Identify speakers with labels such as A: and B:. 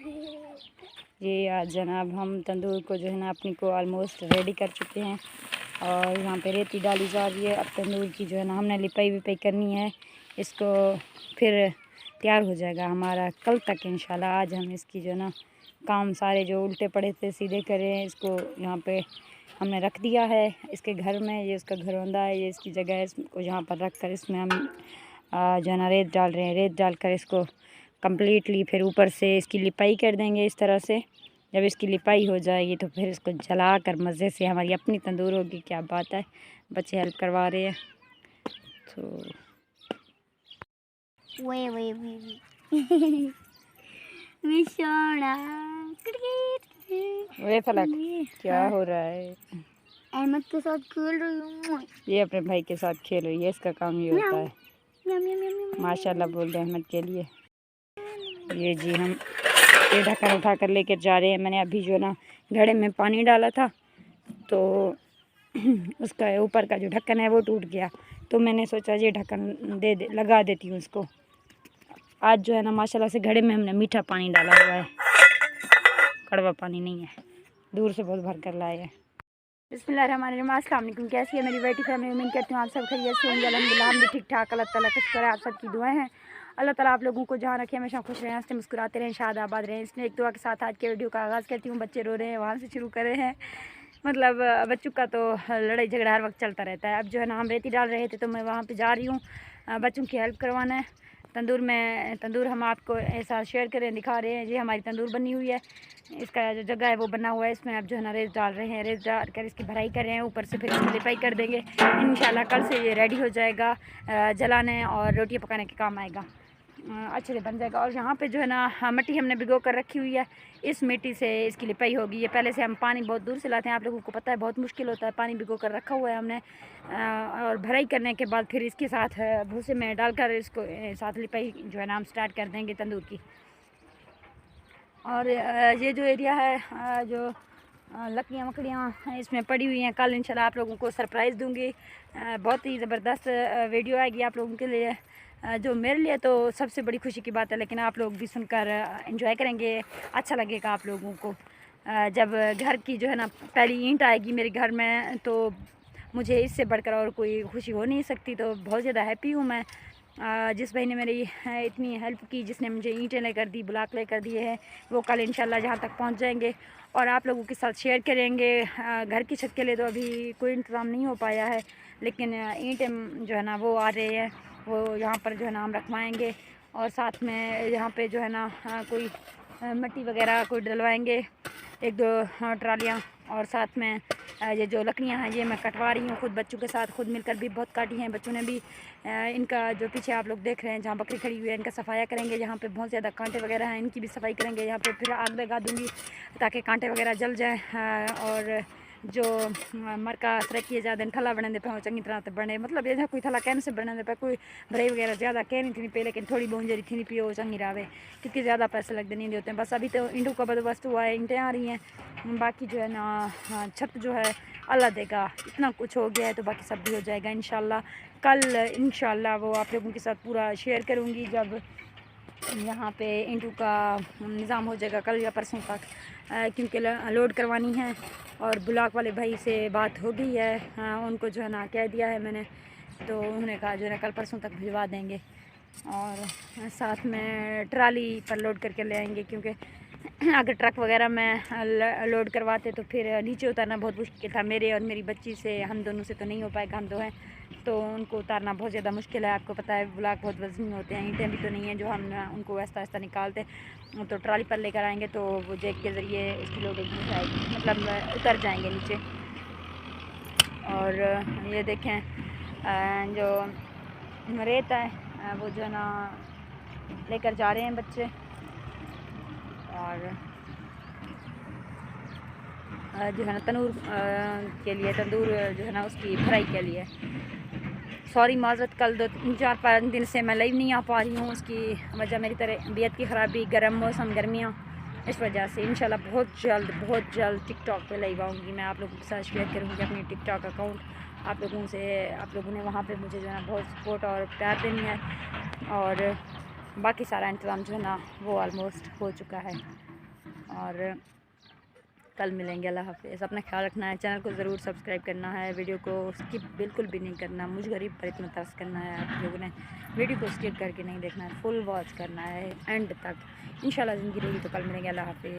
A: ये आज जनाब हम तंदूर को जो है ना अपनी को ऑलमोस्ट रेडी कर चुके हैं और यहाँ पे रेती डाली जा रही है। अब तंदूर की जो है ना हमने लिपाई विपाई करनी है, इसको फिर तैयार हो जाएगा हमारा कल तक इंशाल्लाह। आज हम इसकी जो है ना काम सारे जो उल्टे पड़े थे सीधे करें। इसको यहाँ पे हमने रख दिया है इसके घर में, ये उसका घर बंदा है, ये इसकी जगह है। इसको यहाँ पर रख कर इसमें हम जो है ना रेत डाल रहे हैं। रेत डालकर इसको कम्प्लीटली फिर ऊपर से इसकी लिपाई कर देंगे इस तरह से। जब इसकी लिपाई हो जाएगी तो फिर इसको जला कर मज़े से हमारी अपनी तंदूर होगी। क्या बात है, बच्चे हेल्प करवा रहे हैं तो वे फलक क्या हो रहा है?
B: अहमद के साथ खेल रही हूँ।
A: ये अपने भाई के साथ खेल रही है, इसका काम ये होता है। माशाल्लाह बोल दे अहमद के लिए। ये जी हम ये ढक्कन उठा कर लेकर जा रहे हैं। मैंने अभी जो ना घड़े में पानी डाला था तो उसका ऊपर का जो ढक्कन है वो टूट गया, तो मैंने सोचा ये ढक्कन लगा देती हूँ उसको। आज जो है ना माशाल्लाह से घड़े में हमने मीठा पानी डाला हुआ है, कड़वा पानी नहीं है, दूर से बहुत भर कर लाए हैं। बिस्मिल्लाहिर्रहमानिर्रहीम। अस्सलाम वालेकुम। कैसी है मेरी बेटी फैमिली? उम्मीद करती हूँ आप सब खैरियत से होंगे। अल्हम्दुलिल्लाह हम भी ठीक ठाक। अल्लाह ताला का शुक्र है, आप सबकी दुआएं हैं। अल्लाह ताला आप लोगों को जहाँ रखे हमेशा खुश रहें, हंसते मुस्कुराते रहें, शाद आबाद रहें। इसने एक दुआ के साथ आज के वीडियो का आगाज़ करती हूँ। बच्चे रो रहे हैं, वहाँ से शुरू कर रहे हैं। मतलब बच्चों का तो लड़ाई झगड़ा हर वक्त चलता रहता है। अब जो है ना हम रेती डाल रहे थे तो मैं वहाँ पर जा रही हूँ बच्चों की हेल्प करवाना है। तंदूर हम आपको ऐसा शेयर करें, दिखा रहे हैं। ये हमारी तंदूर बनी हुई है, इसका जो जगह है वो बना हुआ है। इसमें अब जो है ना रेत डाल रहे हैं, रेत डाल कर इसकी भराई कर रहे हैं। ऊपर से फिर इसकी लिपाई कर देंगे इंशाल्लाह। कल से ये रेडी हो जाएगा, जलाने और रोटियां पकाने के काम आएगा, अच्छे से बन जाएगा। और यहाँ पे जो है ना मिट्टी हमने भिगो कर रखी हुई है, इस मिट्टी से इसकी लिपाई होगी। ये पहले से हम पानी बहुत दूर से लाते हैं, आप लोगों को पता है बहुत मुश्किल होता है। पानी भिगो कर रखा हुआ है हमने, और भराई करने के बाद फिर इसके साथ भूसे में डालकर इसको साथ लिपाई जो है ना हम स्टार्ट कर देंगे तंदूर की। और ये जो एरिया है जो लकड़ियाँ मकड़ियाँ इसमें पड़ी हुई हैं, कल इंशाल्लाह आप लोगों को सरप्राइज़ दूंगी। बहुत ही ज़बरदस्त वीडियो आएगी आप लोगों के लिए, जो मेरे लिए तो सबसे बड़ी खुशी की बात है, लेकिन आप लोग भी सुनकर एंजॉय करेंगे, अच्छा लगेगा आप लोगों को। जब घर की जो है ना पहली ईंट आएगी मेरे घर में तो मुझे इससे बढ़कर और कोई खुशी हो नहीं सकती। तो बहुत ज़्यादा हैप्पी हूँ मैं। जिस भाई ने मेरी इतनी हेल्प की, जिसने मुझे ईंटें लेकर दी, ब्लॉक लेकर दिए हैं, वो कल इंशाल्लाह जहाँ तक पहुँच जाएंगे और आप लोगों के साथ शेयर करेंगे। घर की छत के लिए तो अभी कोई इंतज़ाम नहीं हो पाया है, लेकिन ईंटें जो है ना वो आ रहे हैं, वो यहाँ पर जो है ना हम रखवाएँगे। और साथ में यहाँ पे जो है ना कोई मिट्टी वगैरह कोई डलवाएँगे, एक दो ट्रालियाँ। और साथ में ये जो लकड़ियाँ हैं ये मैं कटवा रही हूँ खुद, बच्चों के साथ खुद मिलकर भी बहुत काटी हैं बच्चों ने भी। इनका जो पीछे आप लोग देख रहे हैं जहाँ बकरी खड़ी हुई है, इनका सफाया करेंगे। यहाँ पे बहुत ज़्यादा कांटे वगैरह हैं, इनकी भी सफाई करेंगे। यहाँ पे फिर आग लगा दूँगी ताकि कांटे वगैरह जल जाए। और जो मर का तरक्की ज़्यादा थला बनने पे चंगी तरह से बने, मतलब ये कोई थला कहने से बनने पे कोई भराई वगैरह ज़्यादा कह नहीं थी पे, लेकिन थोड़ी बहुत जरी थी पियो चंगी रहे, क्योंकि ज़्यादा पैसे लगते नहीं होते हैं। बस अभी तो ईंटों का बंदोबस्त हुआ है, ईंटें आ रही हैं, बाकी जो है ना छत जो है अल्लाह देगा। इतना कुछ हो गया है तो बाकी सब भी हो जाएगा इंशाल्लाह। कल इंशाल्लाह वो आप लोगों के साथ पूरा शेयर करूँगी जब यहाँ पे ईंटों का निज़ाम हो जाएगा, कल या परसों तक, क्योंकि लोड करवानी है। और ब्लॉक वाले भाई से बात हो गई है, उनको जो है ना कह दिया है मैंने, तो उन्होंने कहा जो है कल परसों तक भिजवा देंगे। और साथ में ट्राली पर लोड करके ले आएंगे, क्योंकि अगर ट्रक वगैरह में लोड करवाते तो फिर नीचे उतारना बहुत मुश्किल था। मेरे और मेरी बच्ची से, हम दोनों से तो नहीं हो पाएगा, हम दो हैं, तो उनको उतारना बहुत ज़्यादा मुश्किल है। आपको पता है ब्लॉक बहुत वज़नी होते हैं, ईंटें भी तो नहीं है जो हम उनको आहिस्ता आहिस्ता निकालते। तो ट्राली पर लेकर आएंगे तो वो जैक के ज़रिए इसकी लोडिंग हो जाएगी, मतलब उतर जाएंगे नीचे। और ये देखें जो रेत है वो जो है ना लेकर जा रहे हैं बच्चे। और जो है ना तंदूर के लिए, तंदूर जो है ना उसकी फ्राई के लिए। सॉरी माजरत, कल 2-4 दिन से मैं लाइव नहीं आ पा रही हूँ। उसकी वजह मेरी तबीयत की ख़राबी, गर्म मौसम, गर्मियाँ, इस वजह से। इंशाल्लाह बहुत जल्द टिकटॉक पे लाइव आऊँगी, मैं आप लोगों के साथ शेयर करूँगी अपनी टिकटॉक अकाउंट। आप लोगों ने वहाँ पे मुझे जो है ना बहुत सपोर्ट और प्यार देनी है। और बाकी सारा इंतज़ाम जो है ना वो ऑलमोस्ट हो चुका है। और कल मिलेंगे। अल्लाह हाफ़िज़। अपना ख्याल रखना है, चैनल को ज़रूर सब्सक्राइब करना है, वीडियो को स्किप बिल्कुल भी नहीं करना। मुझ गरीब पर इतना तरस करना है आप लोगों ने, वीडियो को स्किप करके नहीं देखना है, फुल वॉच करना है एंड तक। इंशाल्लाह ज़िंदगी रहेगी तो कल मिलेंगे। अल्लाह हाफ़िज़।